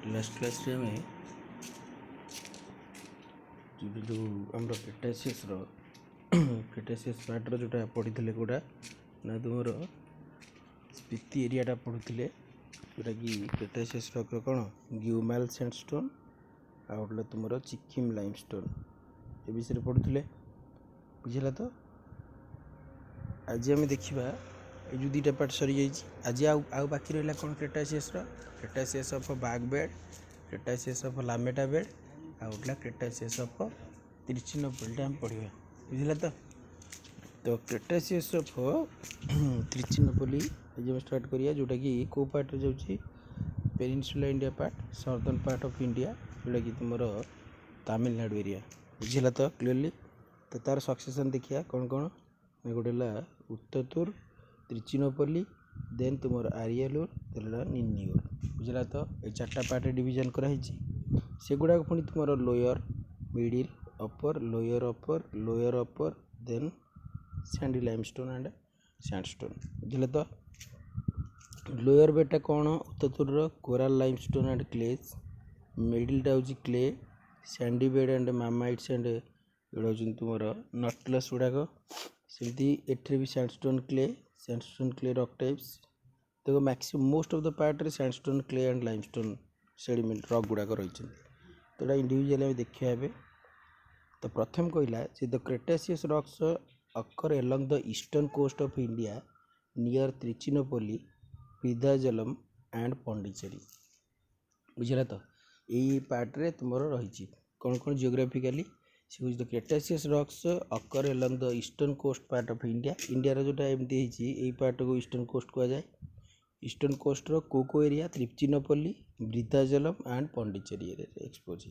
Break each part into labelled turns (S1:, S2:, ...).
S1: Last class में जो आमर क्रेटासियस पार्टर जोटा पढ़ी कौटा ना तुम स्पीति एरियाटा पढ़ुले जोटा कि क्रेटासियस रॉक कौन ग्यूमाल सैंडस्टोन आउट तुम चिक्किम लाइमस्टोन ए विषय पढ़ुले बुझेगा। तो आज आम देखा ये जो दुईटा पार्ट सरी जाइए आज आउ बाकी रहा कौन क्रेटासियस ऑफ बैकबेड क्रेटासियस ऑफ लामेटा बेड आउटला क्रेटासियस ऑफ त्रिचिनोपोलिटा आम पढ़ा बुझेगा। तो क्रेटासियस ऑफ त्रिचिनोपोली आज हम स्टार्ट करिया जोटा कि को पार्ट रे जाउची peninsula India part southern part of India जोटा कि तुम तमिलनाडु एरिया बुझेगा। तो क्लीयरली तो तार सक्सेसन देखिया कौन कौन गोटे उत्ततुर त्रिचिनोपोली देन तुम आरियालुर निन्नियोर बुझेगा। तो ये चार्टा पार्ट डिवीजन कराई से गुड़ाक पुणी तुम lower middle upper lower upper then sandy limestone and sandstone बुझेगा। तो लोयर बेटा कौन Uttatur coral limestone and clays मिडिलटा हूँ क्ले सैंडी बेड एंड मामाइट्स एंड जोड़ा हूँ तुम नटलेस गुड़ाक सेमती एट्रे भी सैंडस्टोन क्ले रॉक टाइप्स देखो maximum most of the part रे sandstone clay and limestone sediment rock गुड़ाक रही तो यहाँ इंडिविजुअल देखा है। तो प्रथम कहला the क्रेटासियस rocks occur along the eastern coast of India near Trichinopoly Vridhachalam and Pondicherry बुझेगा। तो यही पार्ट रे तुम रही कौन कौन जियोग्राफिकली से the क्रेटासियस rocks occur along the eastern coast part of India India जोटा एमती यही पार्ट को ईस्टर्न कोस्ट कहुए ईस्टर्न कोस्ट रो को area Trichinopoly Vridhachalam and Pondicherry expose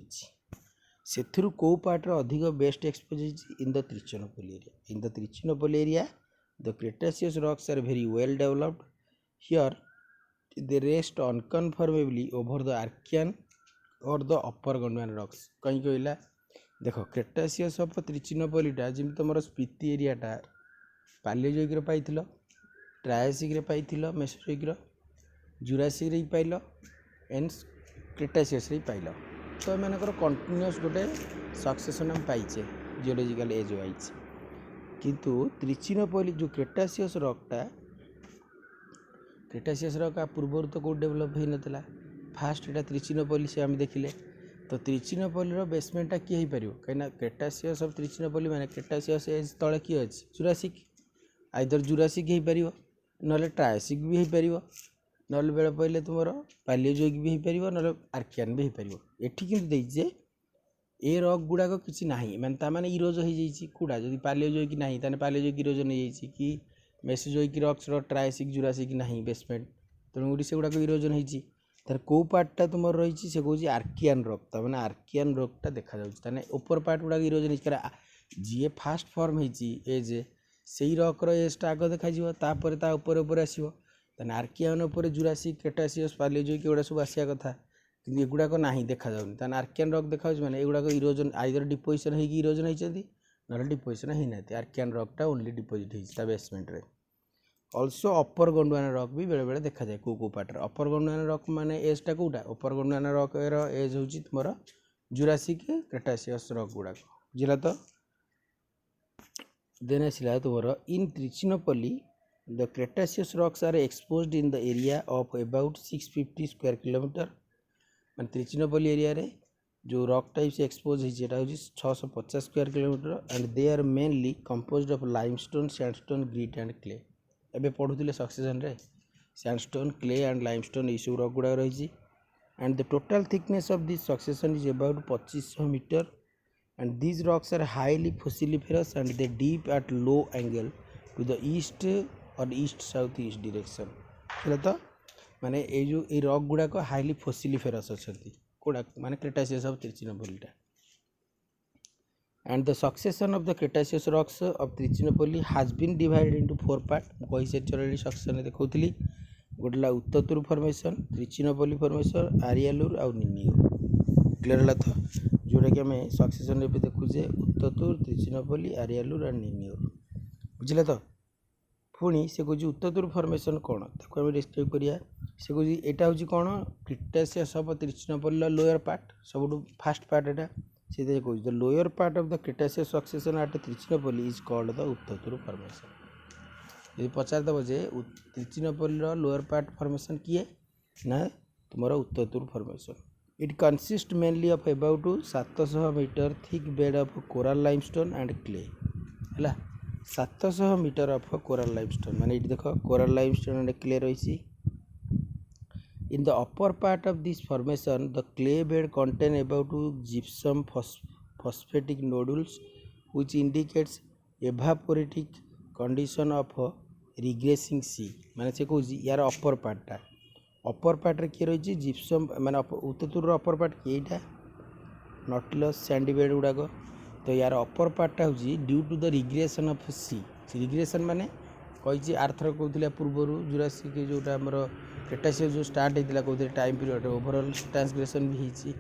S1: से को पार्ट रो अधिक best expose in the Trichinopoly area the क्रेटासियस rocks are very well developed here they rest unconformably over the archaean और द अपर गंडवान रॉक्स कहीं कहला देख क्रेटासियस ऑफ त्रिचिनोपोलीटा जमी तुम स्पीति एरियाटा पालियोजोइक पाई ट्रायसिक पाई मेसोजोइक जुरासिक रे पाइल एंड क्रेटासियस रे पाइल। तो एमनकर कंटिन्यूअस गोटे सक्सेसन हम पाइचे जियोलॉजिकल एज वाइज किंतु त्रिचिनोपोली जो क्रेटासियस रॉक पूर्व तो कौट डेभलप हो नाला फास्ट यहाँ त्रिचिनोपोली से आम देखिले। तो त्रिचिनोपोली बेसमेंटा किए हो पार कहीं क्रेटासियस ऑफ त्रिचिनोपोली माने क्रेटासियस एज तले किए अच्छे जुरासिक आइदर जुरासिक हो पार ना ट्रायसिक भी हो पार ना बेले पड़े तुम पालियोजोइक भी हो पार ना आर्कियन भी हो पार एठी किंतु देजे ए रॉक गुड़ाक किसी ना माने इरोज हो कूड़ा जब पालियोजोइक ना ताने पालियोजोइक इरोजन हो कि मेसोजोइक रॉक्स ट्रायसिक जुरासिक ना बेसमेंट तेणुकरी से गुड़ाक इरोजन होती तार को पार्टा तुम रही से कहूँ आर्कियन रॉक तमें आर्कियन रॉकटा देखा जाए ऊपर पार्ट गुड़ाक इरोजन हो जी फास्ट फॉर्म होती एज से रॉक्र एजटा आग देखा तापर ता उपर आसो आर्कियन उपर जुरासिक क्रेटासियस पालियोजोइक एगुड़ा सब आसा कथा कि एगुड़ाक ना देखा जाऊनी आर्कियन रॉक देखा मैंने एगुड़ाक इरोजन आइदर डिपोजिशन हो इरोजन होती ना डिपोजिशन होना आर्कियन रॉकटा ओनली डिपोजिट होता बेसमेंट रे। ऑल्सो अपर गोंडवाना रॉक भी बेले बेले देखा जाए को पार्ट अपर गोंडवाना रॉक माने एजटा कौटा अपर गोंडवाना रॉक एज हूँ तुम जुरासिक क्रेटासियस रॉक गुड़ाक बुझेगा। तो देन आसला तुम in Trichinopoly the क्रेटासियस rocks are exposed in the area of about 650 square kilometre मैं त्रिचिनोपोली एरिया रे जो रॉक टाइप से एक्सपोज होता हूँ 650 square kilometre and they are mainly composed of limestone sandstone grit and clay एबे पढ़ुले सक्सेसन रे सैंडस्टोन क्ले एंड लाइमस्टोन ये सब रॉक गुड़ा रही and the total thickness of this succession is about 2500 metre and these rocks are highly fossiliferous and they deep at low angle to the east or east southeast direction है। तो माने ये जो ये रॉक गुड़ाक हाईली फोसिलिफेरस अच्छा कौड़ा माने cretaceous of त्रिचिनोपोलीटा and the succession of the क्रेटासियस rocks of Trichinopoly has been divided into 4 part कही से सक्सेसन देखी गोटे उत्ततुर फॉर्मेशन त्रिचिनोपोली फॉर्मेशन आरियालुर आउ निन्नियोर क्लियर है। तो जोटा कि आम सक्सेसन भी देखुचे उत्ततुर त्रिचिनोपोली आरियालुर एंड निन्नियोर बुझे। तो पुणी से कह उत्ततुर फॉर्मेशन कौन ताको आम डिस्क्राइब करिया से कौन यहाँ हूँ कौन cretaceous of Trichinopoly lower part सब फास्ट पार्ट एटा से कौन the lower part of the cretaceous succession at Trichinopoly is called the Uttatur formation. यदि पचारदेव जे त्रिचिनोपोली लोअर पार्ट फॉर्मेशन किए ना तुम्हारा Uttatur formation. It consist mainly of about 700 metre thick bed of coral limestone and clay है 700 मीटर ऑफ कोरल लाइमस्टोन माने ये देख कोरल लाइमस्टोन एंड क्ले रही। In the upper part of this formation, the clay bed contain about gypsum phosphatic nodules, which indicates evaporatic condition of regressing sea. माने से कौन यार upper पार्टा अपर part रे किए रही जिप्सम माने उत्तरतुरु अपर पार्ट किएटा नॉटिलस सैंडी बेड गुड़ाक तो यार अपर पार्टा हूँ due to the regression of sea regression माने कही आरथर कहते पूर्वर जुरासिक जोटा आमर क्रेटासियस जो स्टार्ट होता कहते टाइम पीरियड ओवरऑल ट्रांसग्रेसन भी होती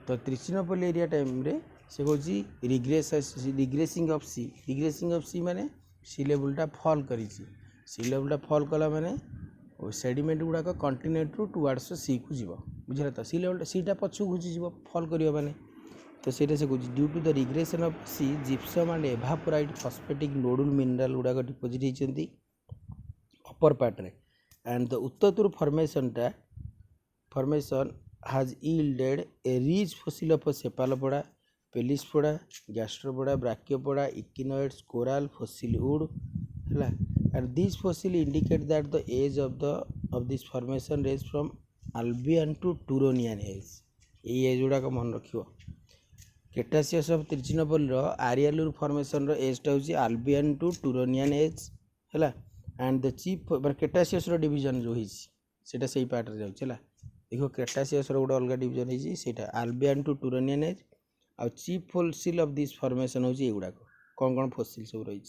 S1: तो त्रिचिनोपोली एरिया टाइम रे से कौन रिग्रेसिंग ऑफ सी माने सी लेवलटा फॉल करी सी लेवलटा फॉल कला माने सेडिमेंट गुड़ाक कंटिनेंट रू टुवर्ड्स सी को जीव बुझे तो सी लेवल सीटा पछू घुची जीव फॉल करियो माने तो सीटा से कौन due to the regression of sea gypsum and evaporite phosphatic nodule mineral गुड़ाक डिपोजिट होती अपर पार्ट रे and the Uttatur formation has yielded a rich fossil of cephalopoda, pelecypoda, gastropoda, brachiopoda, echinoids, coral, fossil wood है and these fossil indicate that the age of this formation range from Albian to Turonian age। ये as गुड़ाक मन रखियो क्रेटासियस of Trichinopoly आरियालुर formation एजटा हूँ आल्बियन to turonian as है and the chief क्रेटासियस division जो होता से part रे जाऊँ देखो क्रेटासियस गोटे अलग डिवीजन होता आल्बियन टू टूरोनियन एज आ chief fossil of this formation हूँ युड़ाक कौन कौन फॉसिल सब रही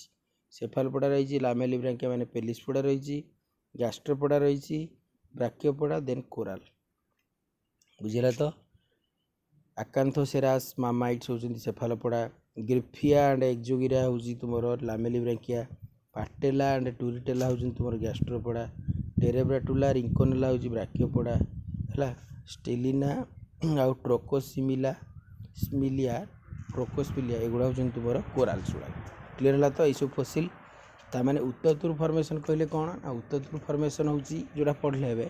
S1: सेफालोपोडा रही लामेलिब्रांकिया माने पेलिस्पोडा रही गैस्ट्रोपोडा रही ब्राकियोपोडा देन कोरल बुझेगा तो आकांथोसेरास मामाइट्स होती सेफालोपोडा ग्रिफिया एंड एक्जोगिरा हूँ तुम लामेलिब्रांकिया पाटेला एंड टूरिटेला हूँ तुम गैस्ट्रोपोडा टेरेब्राटुला रिंकोनेला हूँ ब्राकियोपोडा है स्टेलिना आउ ट्रोकोसिमिला स्मिलिया ट्रोकोस्पिलिया एगुड़ा हूँ तुम कोराल्स गुड़ा क्लीयर है तो यू फॉसिल ताने उत्तरतुरु फॉर्मेशन कहले कौन ना उत्तरतुरु फॉर्मेशन हूँ जोड़ा पढ़ले हे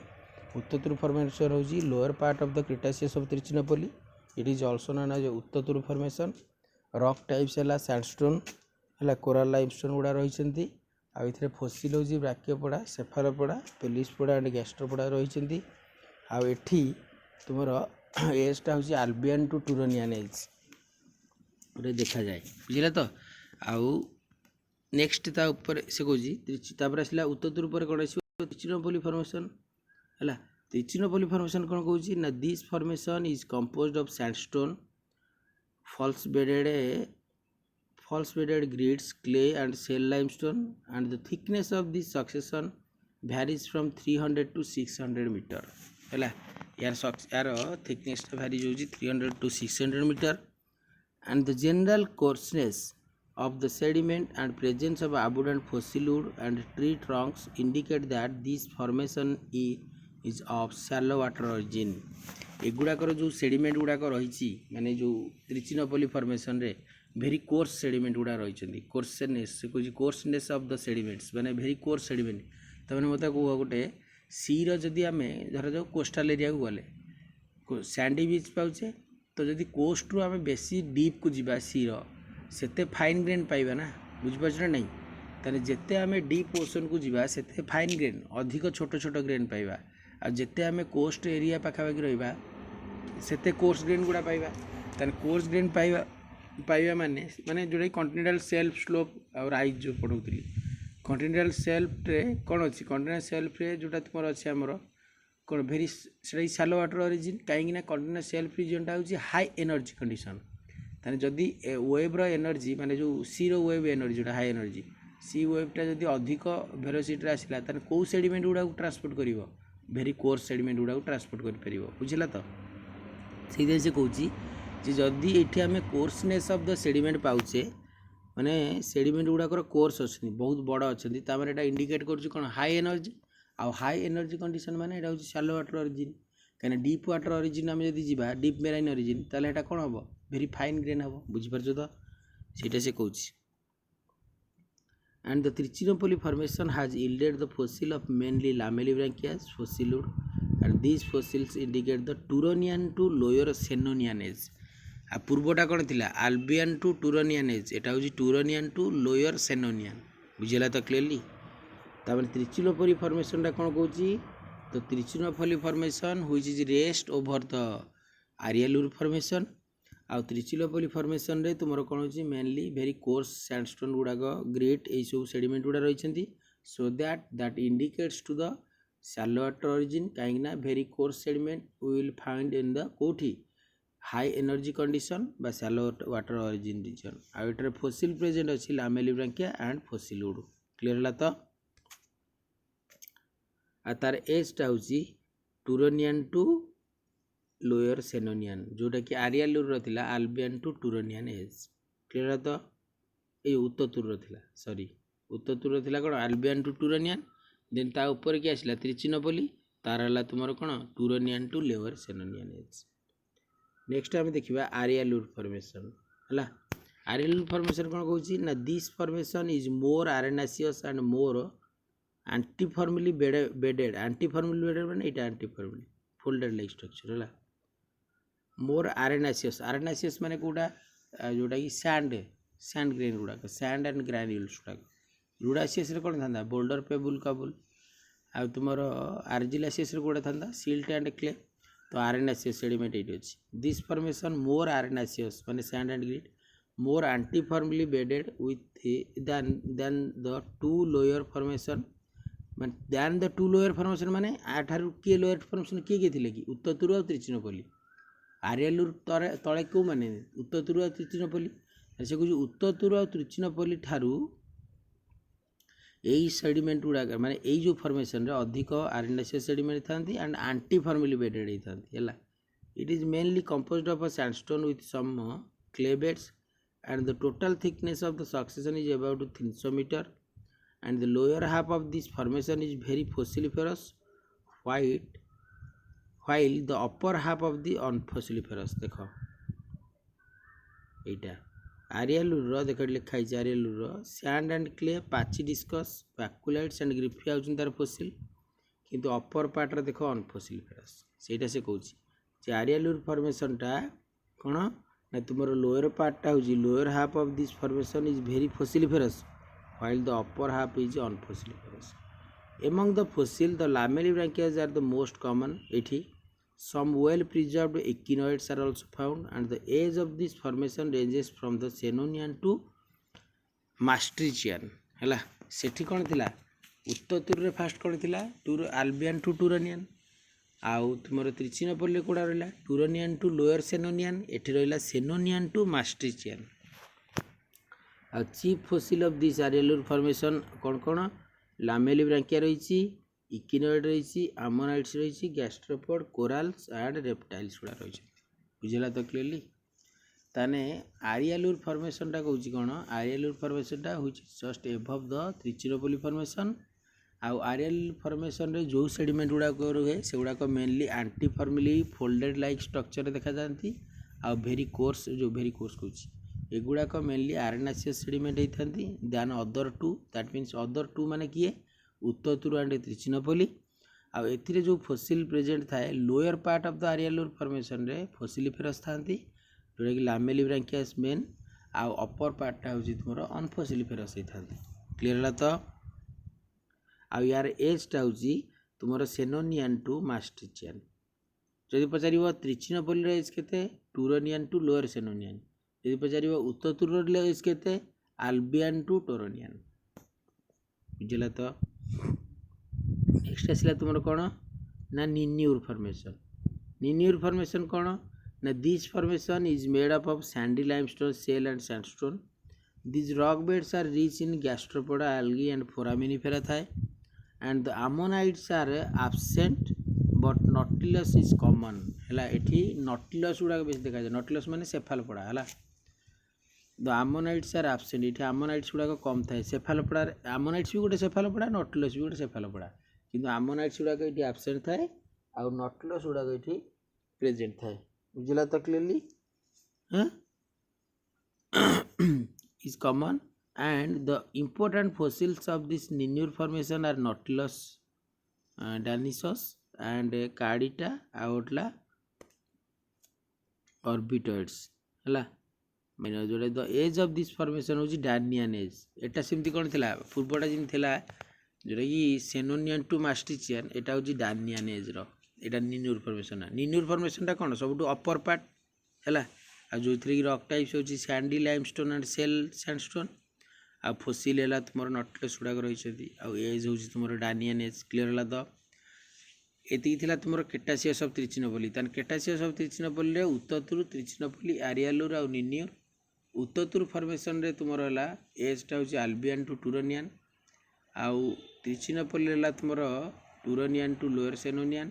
S1: उत्तरतुरु फॉर्मेशन हूँ lower part of the cretaceous of Trichinopoly it is also known as Uttatur formation rock types है सैंडस्टोन है कोरल लाइमस्टोन गुड़ा रही आउ फॉसिल हूँ ब्राकियोपोडा सेफालोपोडा पेलिस्पोडा एंड गैस्ट्रोपोडा रही आठी तुम एजटा हूँ आल्बियन टू टूरोनियन एज देखा जाए बुझे तो आउ नेक्स्ट ता ऊपर से कौन आसला उत्तरतुरु पर कौन आस त्रिचिनोपोली फॉर्मेशन है त्रिचिनोपोली फॉर्मेशन कौन कौन ना this formation is composed of sandstone false bedded grids clay and shell limestone and the thickness of this succession varies from 300 to 600 meter है यार thickness varies होगी 300 to 600 meter and the general coarseness of the sediment and presence of abundant fossil wood and tree trunks indicate that this formation is of shallow water origin। एगुड़ाकर जो sediment गुड़ाक रही माने जो Trichinopoly formation रे भेरी course sediment गुड़ा रही कोर्सनेस से कौन कोर्सनेस of the sediments माने भेरी कोर्स सेडिमेंट तमें मत कह गोटे सी रदि आम धर जाओ कोस्टाल एरिया को गले सैंडी बीच पाचे तो जदि कोस्ट रू आम बेसी डीप को जीवा सी सेते फाइन ग्रेन पाइबा ना बुझीपार ना नहीं ताने जेते आम डीप ओशन को जीवा सेते फाइन ग्रेन अधिक छोट छोट ग्रेन पाइबा आ जेते आम कोस्ट एरिया पाखापाखि रहिबा सेते कोर्स ग्रेन गुड़ा पाइबा ताने कोर्स ग्रेन पाइबा माने माने जोड़ा कॉन्टिनेंटल सेल्फ स्लोप और राइज जो पढ़ौली कॉन्टिनेंटल सेल्फ रे कौन अच्छी कॉन्टिनेंटल सेल्फ रे जोटा तुम अच्छे आमर कौन भेरी से सालो वाटर ओरिजिन कहीं कॉन्टिनेंटल सेल्फ रिजनटा हूँ हाई एनर्जी कंडीशन ताने जदि वेव एनर्जी माने जो सी रो वेव एनर्जी जोटा हाई एनर्जी सी वेवटा जदि अधिक वेलोसिटी आसला ताने कौ सेडिमेंट गुड़ा ट्रांसपोर्ट करिवो भेरी कोर्स सेडिमेंट गुड़ा ट्रांसपोर्ट कर पारिबो बुझिला तो से से कहूँ जदि ये आम कोर्सनेस ऑफ द सेडिमेंट पाउचे माने सेडिमेंट गुड़ाकर कोर्स अच्छी बहुत बड़ अच्छा तार यहाँ इंडिकेट कर हाई एनर्जी आ हाई एनर्जी कंडीशन माने एटा होची शैलो वाटर ओरिजिन कहीं डीप वाटर ओरिजिन आम जब जा डीप मेराइन ओरिजिन ताले एटा कौन हम वेरी फाइन ग्रेन हम बुझीपार तो सीटा से कौच and the Trichinopoly formation has yielded the fossil of mainly Lamellibranchias fossilwood and these fossils indicate the Turonian to lower Sennonian age आ पूर्वटा कौन थिला Albian to Turonian age एटा होची Turonian to lower Sennonian बुझेला तो clearly तापर Trichinopoly formation टा कौन कहूची तो Trichinopoly formation which is rest over the Arialur formation आउ Trichinopoly formation रे तुमर कौन होची मेनली वेरी कोर्स सैंडस्टोन गुड़ाक ग्रेट ये सब सेडिमेंट गुड़ा रही so that indicates to the shallow water origin कहीं very coarse sediment we will find in the कोठी हाई एनर्जी कंडीशन बा शैलो वाटर ओरिजिन रीजन आउ एटारे फॉसिल प्रेजेंट अछि Lamellibranchia एंड फॉसिलवुड क्लियर होला तो आ तार एज टा होची टूरोनियन टू लोअर सेनोनियन जोटा कि आरियालुर रथिला आल्बियन टू टूरोनियन एज क्लियर तो ए उत्तरतुर रथिला सॉरी उत्तरतुर रथिला कोन आल्बियन टू टूरोनियन देन ता ऊपर के आसिला Trichinopoly तार हला तुमर कोन टूरोनियन टू लोअर सेनोनियन एज नेक्स्ट हम देखिबा आरियालुर फॉर्मेशन हला आरियालुर फॉर्मेशन कोन कहूची ना this formation is more arenaceous and more uniformly bedded माने एटा एंटीफॉर्मली फोल्डेड लाइक स्ट्रक्चर हला मोर arenaceous माने कोडा जोटा कि सैंड ग्रेन गुड़ा सैंड एंड ग्रान्यूल्स गुड़ा रुडासियस रे कोन थांदा बोल्डर पेबल कबल आ तुमर आर्जिलासियस रे कोडा थांदा सिल्ट एंड क्ले तो arenaceous सेडिमेंट एट अछि दिस फॉर्मेशन मोर arenaceous माने sand and grain more uniformly bedded with then the two lower formation माने then the two lower formation माने आठारु के लोअर फॉर्मेशन के थिले कि उत्तरतुर और Trichinopoly आरियालुर तले क्यों माने उत्तरतुर और Trichinopoly से कुछ उत्तरतुर और Trichinopoly ठारू यही सेडिमेंट गुड़ा माने यही जो फॉर्मेशन रे अधिक arenaceous सेडिमेंट थांती एंड एंटीफॉर्मली बेडेड ही थांती हला it is mainly composed of a sandstone with some clay beds and the total thickness of the succession is about 300 metre and the lower half of this formation is very fossiliferous while the upper half of the unfossiliferous देखो एटा आरियालुर रो देखो लिखा है आरियालुर रो sand and clay पाची discuss वैक्यूलाइट्स and ग्रिफिया होचन तार fossil किंतु अपर part रे देखो अनफॉसिलिफेरस सेटा से कहूची जे आरियालुर फॉर्मेशन टा कोन ना तुमरो लोअर पार्ट टा होची lower half of this formation is very fossiliferous while the upper half is unfossiliferous. Among the fossil, the Lamellibranchias are the most common. Some well preserved echinoids are also found, and the age of this formation ranges from the Sennonian to Maastrichtian. हला सेठी कौन थिला उत्तरतुर रे fast कौन थिला Albian to Turonian आउ तुमर Trichinopoly कोडा रहला Turonian to lower Sennonian एठी रहला Sennonian to Maastrichtian chief fossil of this Ariyalur formation कौन कौन Lamellibranchia रही इक्विनॉइड रही आमोनाइट्स रही गैस्ट्रोपोड कोराल्स एंड रेप्टाइल्स गुड़ा रही बुझेला तो क्लियरली ताने आरियालुर फॉर्मेशन टा कहूची कौन आरियालुर फॉर्मेशन टा which is just above the Trichinopoly formation आउ आरियालुर फॉर्मेशन रे जो सेडिमेंट गुड़ा रहे से गुड़ा mainly uniformly folded like structure देखा जाती आउ वेरी कोर्स कहूची एगुड़ाक मेनली arenaceous सेडिमेंट होता then other to that means other to माने किए उत्तरतुर एंड Trichinopoly आउ एथिरे जो फॉसिल प्रेजेंट थाए lower part of the Ariyalur formation रे फॉसिलिफेरस थांती जोटा कि Lamellibranchias मेन आउ अपर पार्ट होची तुमरो अनफॉसिलिफेरस थांती क्लियर होला तो आउ यार एज टा होची तुमरो Sennonian टू Maastrichtian जदि पचारिबो Trichinopoly रे एज केते Turonian टू लोअर Sennonian यदि पचार उत्तरतुर एज के Albian टू Turonian बुझला तो नेक्स्ट आसला तुम कौन ना Ninur फॉर्मेशन कौन ना this formation is made up of sandy limestone shale and sandstone this rock beds are rich in gastropoda algae and foraminifera थाए and the ammonites are absent but nautilus is common है एठी Nautilus गुड़ा base देखा जाए Nautilus माने सेफालोपोडा है the ammonites are absent ये आमोनाइट्स गुड़ा कम थाए सेफालोपोडा आमोनाइट्स भी गोटे सेफालोपोडा नॉटिलस भी गोटे सेफालोपोडा किंतु आमोनाइट्स गुड़ाक ये आबसेंट थाए आउ नटलेस गुड़ाक ये प्रेजेंट थाए बुझला तो क्लियरली हाँ is common and the important fossils of this Ninur formation are Nautilus, Danisos and Cardita outla orbitoids ହେଲା मैंने जोड़े the age of this formation होची डानियन एज एटा सेमती कोन थिला पूर्वटा जिन थिला जोड़ा कि सेनोनियन टू मास्टिचियन एटा होची डानियन एज रो एटा निन्यूर फॉर्मेशन टा कोन सबटू अपर पार्ट हैला आ जो थ्री रॉक टाइप्स होची sandy limestone and shale sandstone आ फॉसिल हैला तुमरो नटलेस गुडा रही छथि आ एज होची तुमरो डानियन एज क्लियर हैला द एति थिला तुमरो केटासियस ऑफ त्रिचिनोपोली तन केटासियस ऑफ त्रिचिनोपोली रे उत्तरतुरु त्रिचिनोपोली एरियालुर आ निन्यूर उत्तरतुरु फॉर्मेशन रे तुमरो हैला एज टा होची अल्बियन टू टुरोनियन आउ त्रिचिनोपोली हैला तुमरो टुरोनियन टू लोअर सेनोनियन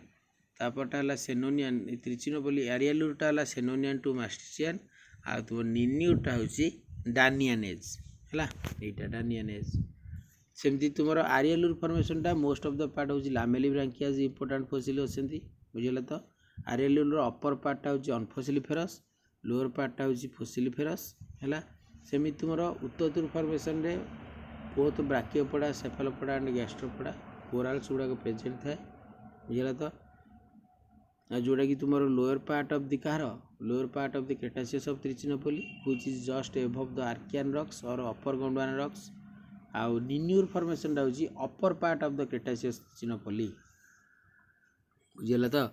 S1: तापरटा हैला सेनोनियन त्रिचिनोपोली एरियालुरटा हैला सेनोनियन टू मास्टिचियन आ तुम निन्यूरटा होची डानियन एज हैला एटा डानियन एज सेमती तुमरो एरियालुर फॉर्मेशन टा मोस्ट ऑफ द पार्ट होची लामेलिब्रांकियाज इंपोर्टेंट फॉसिल होसेंती बुझिला तो एरियालुर अपर पार्ट टा होची अनफॉसिलिफेरस लोअर पार्ट टा होची फॉसिलिफेरस हैला सेमती तुमरो उत्तरतुरु फॉर्मेशन रे both brachiopoda cephalopoda and gastropoda corals गुडा को प्रेजेंट थाए बुझिला तो जोड़ा कि तुम लोअर पार्ट ऑफ द कार lower part of the cretaceous of Trichinopoly which is just above the archaean rocks और अपर गोंडवाना रॉक्स आउ निन्यूर फॉर्मेशन होची upper part of the cretaceous Trichinopoly बुझिला तो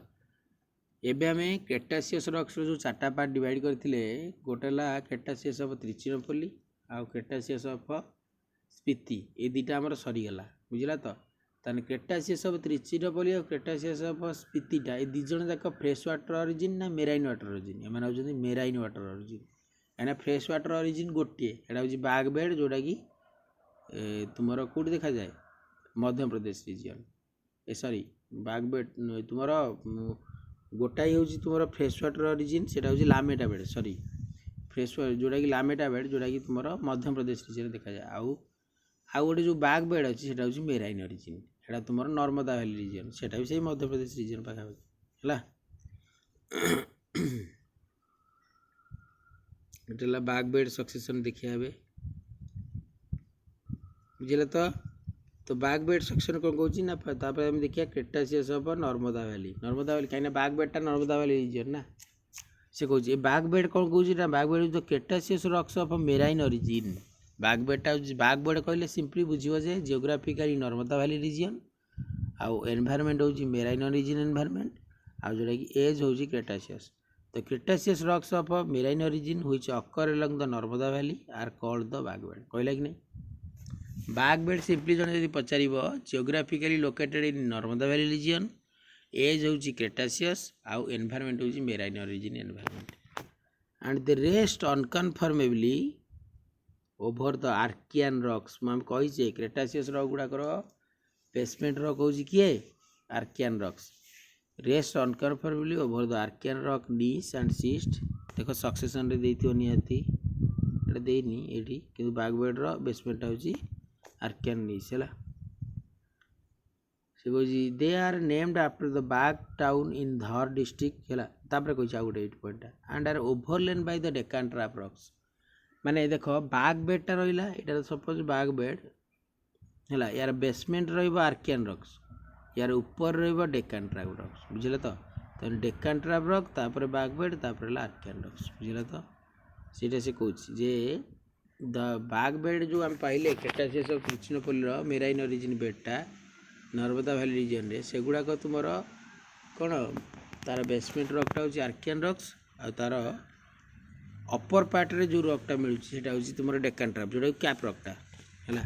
S1: एबे हमें क्रेटासियस रॉक्स जो चारटा पार्ट डिवाइड करथिले गोटेला क्रेटासियस ऑफ त्रिचिनोपोली आउ क्रेटासियस ऑफ स्पीति ए दुटा हमर सरी गला बुझिला तो ताने क्रेटासियस ऑफ त्रिचिनोपोली और क्रेटासियस ऑफ स्पीतिटा ए दी जण जाक फ्रेश वाटर ओरिजिन ना मेराइन वाटर ओरिजिन एमान होजन मेराइन वाटर ओरिजिन एना फ्रेश वाटर ओरिजिन गोटे एडा होजी बाग बेड जोडा कि तुमरो कोड देखा जाए मध्य प्रदेश रीजन ए सॉरी बाग बेड तुमरो गोटाई होजी तुमरो फ्रेश वाटर ओरिजिन सेटा होजी लामेटा बेड सॉरी फ्रेश जोडा कि लामेटा बेड जोडा कि तुमरो मध्य प्रदेश रीजन देखा जाए आउ गोटे जो बाग बेड अच्छी से हूँ मेराइन ओरिजिन एटा तुम नर्मदा वैली रीजन से भी सही मध्य प्रदेश रीजन पाखापाखि है बाग बेड सक्सेसन देखिए बुझे तो बाग बेड सेक्शन कौन कौन ना देखिए क्रेटासियस ऑफ नर्मदा वैली कहीं बाग बेडटा नर्मदा वैली रीजन ना से कहे बाग बेड कौन कौन ना Bagh bed the क्रेटासियस rocks of marine origin Bagh बेडटा बाग बेड कहले सिंपली बुझिबो जे जियोग्राफिकली नर्मदा वैली रीजन आउ एनवायरनमेंट होची मेराइन ओरिजिन एनवायरनमेंट आउ जोटा कि एज होची क्रेटासियस तो cretaceous rocks of marine origin which occur along the Narmada valley are called the Bagh bed कहला कि नहीं बाग बेड सिंपली जने यदि पचारिबो geographically located in Narmada valley region age होची क्रेटासियस आउ एनवायरनमेंट होची marine origin environment and the rest unconformably over the archaean rocks मैं कही क्रेटासियस रॉक गुड़ाकर बेसमेंट रॉक हो किए archaean rocks rest unconformably over the archaean rock gneiss and schist देख succession रे देइथियो निहाती एटा देइनी एठी किंतु बैक बेड रो बेसमेंट होची आर्कियन नीस हैला से कोजी they are named after the Bagh town in Dhar district हैला तापर कोई आ गुटे 8 point and are overlain by the Deccan trap rocks माने देखो बाग बेडटा रहिला एटा सपोज बाग बेड हैला यार बेसमेंट रहइबो आर्कियन रॉक्स यार ऊपर रहइबो डेक्कन ट्रैप रॉक्स बुझिला तो डेक्कन ट्रैप रॉक तापर बाग बेड तापर आर्कियन रॉक्स बुझिला तो सेटा से कहूछ जे द बाग बेड जो हम पाइले क्रेटासियस ऑफ त्रिचिनोपोली रो मेराइन ओरिजिन बेडटा नर्मदा वैली रीजन रे सेगुडा को तुमरो कोन तार बेसमेंट रॉकटा होची आर्कियन रॉक्स आ तार अपर पार्ट रे जो रॉकटा मिलुची सेटा होची तुमरो डेक्कन ट्रैप जोडा कैप रॉकटा हैला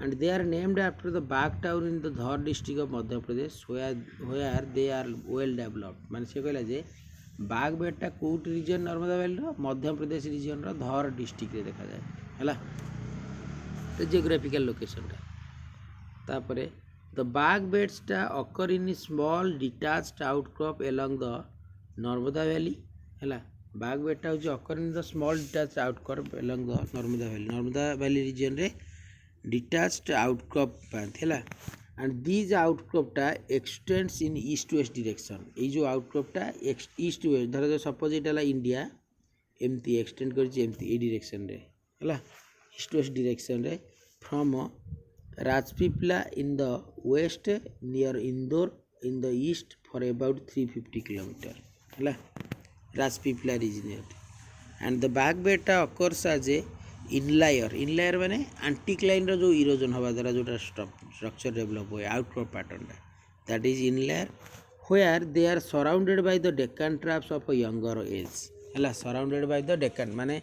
S1: and they are named after the Bagh town in the Dhar district of Madhya Pradesh where they are well developed माने से कहला जे बाग बेडटा कोट रीजन नर्मदा वैली रो मध्य प्रदेश रीजन रो धर डिस्ट्रिक्ट रे देखा जाए हैला तो जियोग्राफिकल लोकेशन टा तापरे द बाग बेड्स टा occur in small detached outcrop along the Narmada valley हैला बाग बेडटा होची occur in the small detached outcrop along the Narmada valley region रे डिटैच्ड आउटक्रॉप पाथेला एंड दिज आउटक्रॉपटा extends in east to west direction ये जो आउटक्रॉपटा ईस्ट टू वेस्ट धर जो सपोज ये इंडिया एमती एक्सटेंड करछि एमती ए डायरेक्शन रे हला ईस्ट वेस्ट डायरेक्शन रे from Rajpipla in the west near Indore in the east for about 350 kilometre हला Rajpipla region and the Bagh बेटा अकर्स एज ए इनलायर माने एंटीक्लाइन रो जो इरोजन हवा द्वारा जोटा स्ट्रक्चर डेवलप हुए outcrop pattern that is inlier where they are surrounded by the Deccan traps of a younger age हला सराउंडेड बाय द डेक्कन माने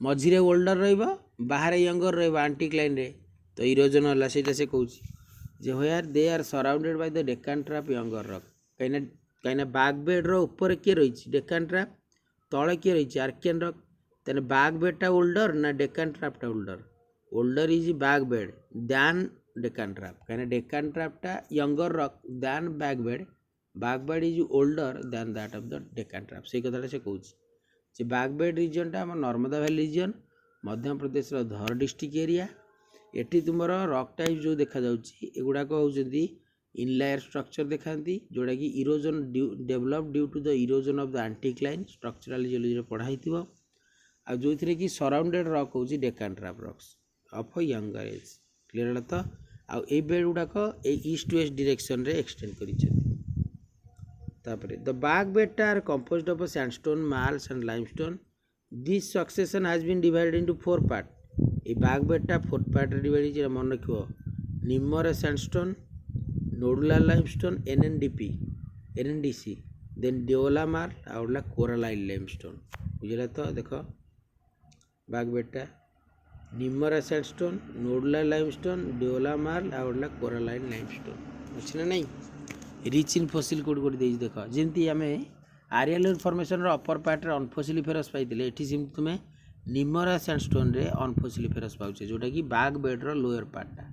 S1: मझिरे ओल्डर रहइबा बाहर यंगर रहइबा एंटीक्लाइन रे तो इरोजन हला सेटा से कहूची जे where they are surrounded by the Deccan trap younger rock कहीं बैक बेड रो ऊपर किए रही डेक्कन ट्रैप तले किए रही आर्कियन रॉक तेने बैक बेडटा ओल्डर ना डेक्कन ट्रैपटा older is Bagh bed than Deccan trap कहीं डेक्कन ट्रैपटा younger rock than Bagh bed is older than that of the Deccan trap से कथाटा से कहूँ जे बैक बेड रीजनटा आम Narmada valley region Madhya Pradesh Dhar district area एटी तुम रॉक टाइप जो देखा एगुड़ाक होती इनलायर स्ट्रक्चर दिखाती जोटा कि erosion develop due to the erosion of the anticline structural geology पढ़ाई आ जो थी कि सराउंडेड रॉक हूँ Deccan trap rocks of younger age clear है तो आउ ए बेड गुड़ाक ईस्ट वेस्ट डायरेक्शन रे एक्सटेंड कर द बैक बेडटा are composed of sandstone marls and limestone this succession has been divided into 4 part ये बैक बेडटा 4 पार्ट रे डिवाइड मन रख निम्मर सैंडस्टोन नोडुलर लाइमस्टोन एनएनडीसी देन डिओला मार्ल आउला कोरालाइन लाइमस्टोन बुझला तो देख बैक बेडटा Nimar sandstone nodular limestone Deola marl आउला कोरालाइन लाइमस्टोन अच्छी ना नहीं रिच इन फसिल कोड कोड देज देख जमी आम आरियल फॉर्मेशन अपर पार्ट रे अनफसिलिफेरस पाइले एठी सेमती तुम निम्मरा सैंडस्टोन रे अनफसिलिफेरस पाउचे जोटा कि बैक बेड रो लोअर पार्टा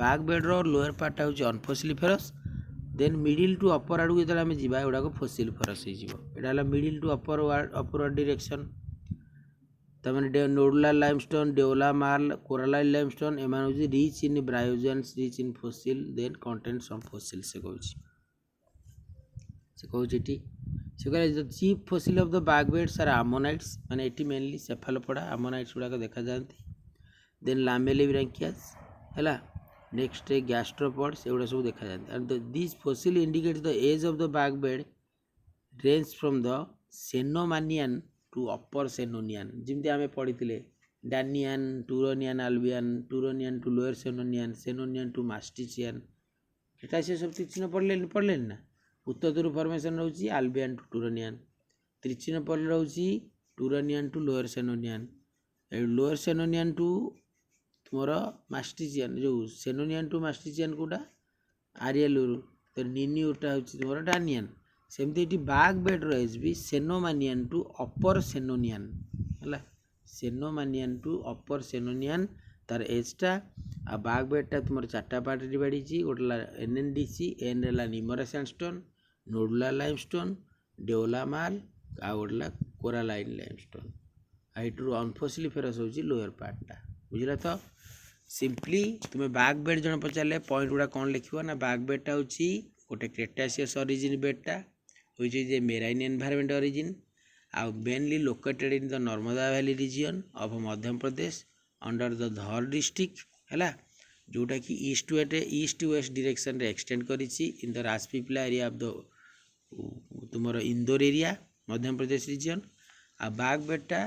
S1: बैक बेड रो लोअर पार्टा होची unfossiliferous then middle to upper आडू जो आम जावा एगुड़ा फसिलिफेरस हो मिडिल टू अपरवर्ड डायरेक्शन तमें nodular limestone Deola marl coralline limestone एम rich in bryozoans rich in fossil then content सम फसिल से कहूँ से कहे chief fossil of the Bagh beds are ammonites माने एटी मेनली सेफालोपोडा आमोनाइट्स गुड़ाक देखा जाती देन लामेलिब्रांकियास है नेक्स्ट गैस्ट्रोपॉड्स एगुड़ा सब देखा जाती and this fossil indicate the age of the Bagh bed range from the Cenomanian to upper Senonian जमी आम पढ़ी Danian Turonian Albian Turonian to lower Senonian to Maastrichtian एटा से सब तीन पढ़ले ना उत्तर फॉर्मेशन रोची आल्बियन टू टूरोनियन त्रिचिन पर रोची टूरोनियन टू लोअर सेनोनियन टू तुमर मास्टिचियन जो सेनोनियन टू मास्टिचियन कोटा आरियलुरु तो निन्यूटा हूँ तुम डानियन सेमती ये बैक बेड एज भी सेनोमानियन टू अपर सेनोनियन है सेनोमानियन टू अपर सेनोनियन तार एजटा आ बैक बेडटा तुम 4टा पार्ट डिवाइड गोटे एनएनडीसी एन है निम्मरा sandstone nodular limestone Deola Morley आ गोटे कोरालाइन लाइमस्टोन आइटू अनफसिलिफेरस होची लोअर पार्टा बुझला तो सिंपली तुम बैक बेड जन पचारे पॉइंट गुड़ा कौन लिखो ना बैक बेडटा हूँ गोटे क्रेटासियस origin बेडटा which is a marine environment origin mainly located in the Narmada Valley region of Madhya Pradesh under the Dhar district है जोटा कि ईस्ट वेस्ट डायरेक्शन रे एक्सटेंड करिछि in the Rajpipla area of the तुमर Indore area Madhya Pradesh region आ बैक बेडटा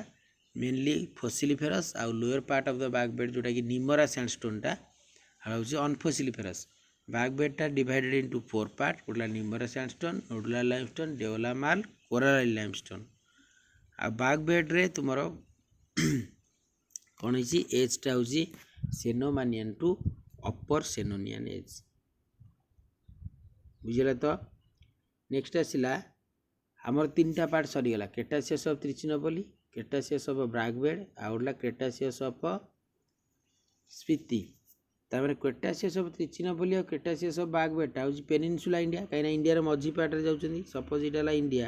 S1: mainly fossiliferous आ lower part of the Bagh bed जोटा कि निम्मरा सैंडस्टोनटा हूँ अनफसिलिफेरस बैक बेडटा डिवाइडेड इनटू 4 पार्ट गोटे निम्मरा sandstone nodular limestone Deola marl coralline limestone आ बैक बेड रे तुमर कौन है एजटा हूँ सेनोमानियन टू अपर सेनोनियन एज बुझला तो नेक्स्ट आसला आमर 3टा पार्ट सरीगला Cretaceous of Trichinopoly Cretaceous of Bagh bed आउला क्रेटासियस ऑफ स्पीति तापर क्रेटासियस ऑफ त्रिचिनोपोली और क्रेटासियस ऑफ बैक बेडटा हूँ पेनिनसुला इंडिया कहीं इंडिया मझी पार्ट रे जाउछन्ती सपोज इटा इंडिया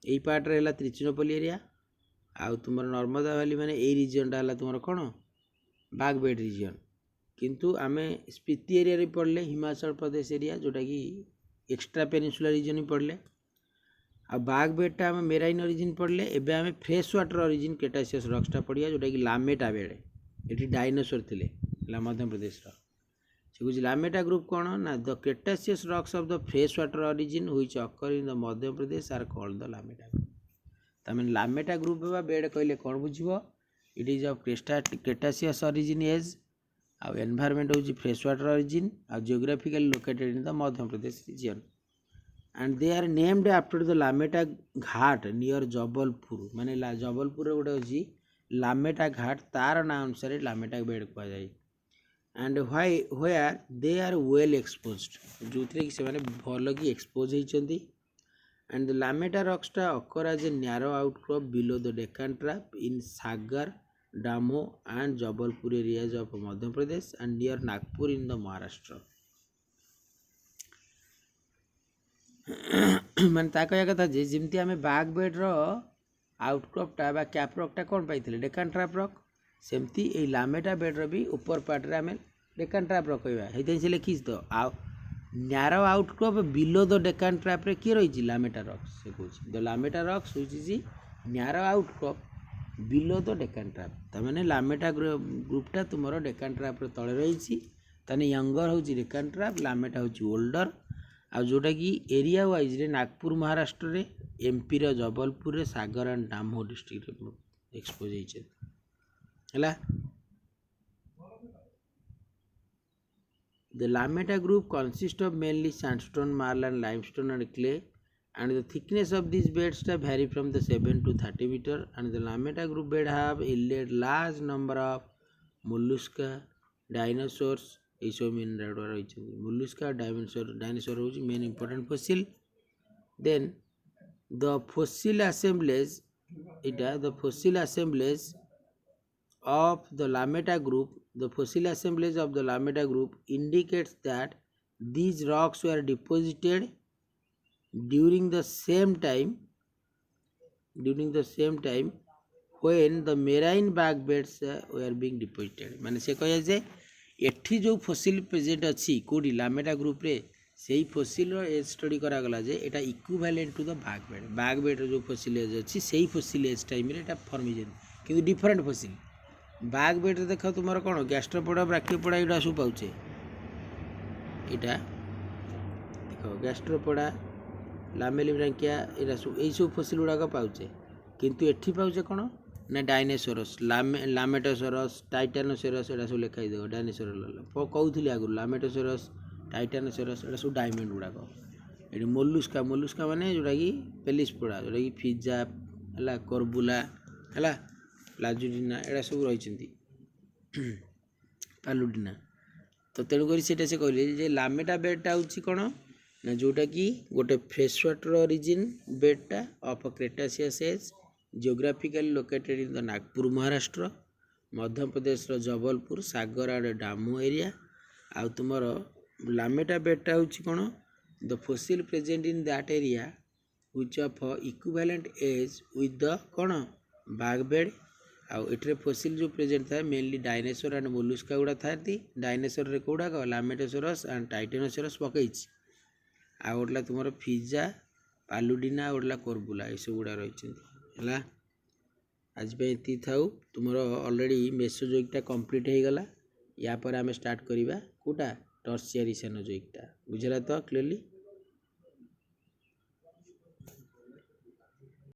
S1: यही पार्ट रे है त्रिचिनोपोली एरिया आउ तुम नर्मदा वैली माने यही रिजनटा है तुम कौन बैक बेड रिजन किंतु आमे स्पीति एरिया रे पढ़ले हिमाचल प्रदेश एरिया जोटा कि एक्स्ट्रा पेनिनसुलर रीजन पढ़ले आ बाग बेडटा आम मेराइन ओरिजिन पढ़ले एबे आमे फ्रेश वाटर ओरिजिन क्रेटासियस रॉक्सटा पढ़िया जोटा कि लामेटा बेड एटी डायनासोर थिले मध्य प्रदेश रो से कुछ लामेटा ग्रुप कौन ना the क्रेटासियस rocks of the fresh water origin which occur in the Madhya Pradesh are called the Lameta group तमें लामेटा ग्रुप बा बेड कहले कौन बुझिबो it is of Cretaceous origin age आ एनवायरनमेंट होची फ्रेश वाटर ओरिजिन आ geographically located in the Madhya Pradesh region and they are named after the Lameta Ghat near Jabalpur माने जबलपुर गोटे होची लामेटा घाट तार ना अनुसार लामेटा बेड कह जाए and where they are well exposed जो कि से माने भल की एक्सपोज होइचंती एंड द लामेटा रॉक्सटा occur as a narrow outcrop below the Deccan trap in Sagar Damoh and Jabalpur areas of Madhya Pradesh and near Nagpur in the Maharashtra माने ता कहया कथा जे जिमती आमे बाग बेड रो आउटक्रॉपटा बा कैप रॉकटा कोन पाइथिले डेक्कन ट्रैप रॉक सेमती ए लामेटा बेड रो भी ऊपर पार्ट रे आमे डेक्कन ट्रैप रॉक कहबा हेतै से लिखिस तो आ narrow outcrop below the Deccan trap रे की रही लामेटा रॉक्स से कहूँ the Lameta rocks which is narrow outcrop below the Deccan trap तमाने लामेटा ग्रुपटा तुमरो डेक्कन ट्रैप रे तळे रही ताने यंगर होची डेक्कन ट्रैप लामेटा होची ओल्डर आ जोटा कि एरिया वाइज रे नागपुर महाराष्ट्र रे एमपी रो जबलपुर रे सागर एंड डामो डिस्ट्रिक्ट रे एक्सपोज होइछे हला The Lameta group consists of mainly sandstone, marl and limestone and clay and the thickness of these beds vary from the 7 to 30 meter and the Lameta group bed have yielded large number of mollusca, dinosaurs, mollusca, dinosaur is main important fossil. Then the fossil assemblage of the Lameta group indicates that these rocks were deposited during the same time when the marine bag beds were being deposited माने से कहे जे एठी जो fossil present अछि कोडी लामेटा group रे सेही fossil रो as study करा गला जे एटा equivalent to the Bagh bed जो फॉसिल एज अछि सेही फॉसिल एज टाइम रे एटा फॉर्मेशन किंतु डिफरेंट फॉसिल बाग बेड देख तुम कौन गैस्ट्रोपोडा ब्रैकियोपोडा यहाँ सब पाचे यहाँ देख गैस्ट्रोपोडा लामेलिब्रांकिया यहाँ सब यही सब फसिल गुड़ाक पाचे किंतु एठी पाचे कौन ना डायनासोरस लामेटोसोरस टाइटानोसोरस यहाँ सब लिखाई देव डायनासोर कहते आगुरी लामेटोसोरस टाइटानोसोरस यहाँ सब डायमंड गुड़ाक ये मोलुस्का माने जोटा कि पेलिस्पोडा जोटा कि फिजा है कर्बुला है लाजुडिना एड़ा सब रही पालुडिना तो तेणुक से कहले लामेटा बेडटा हूँ कौन ना जोटा कि गोटे फ्रेश वाटर ओरिजिन बेडटा of Cretaceous age geographically located in the Nagpur Maharashtra Madhya Pradesh Jabalpur Sagar आड़ डामो एरिया आ तुमर लामेटा बेडटा हूँ कौन the fossil present in that area which of equivalent age with the कौन बाग बेड आउ एट्रे फॉसिल जो प्रेजेंट था मेनली डायनासोर एंड मोलुस्का गुड़ा था डायनासोर रे कोड़ाक लामेटोसोरस एंड टाइटानोसोरस पकई आ गोटला तुम फिजा पालुडिना गोटला कर्बुला ये सब गुड़ा रही आज ये थाऊ तुम ऑलरेडी मेसोजोइकटा कंप्लीट हो गला या पर आम स्टार्ट करवा कोटा टर्शियरी सेनोजोइकटा बुझला तो क्लियरली।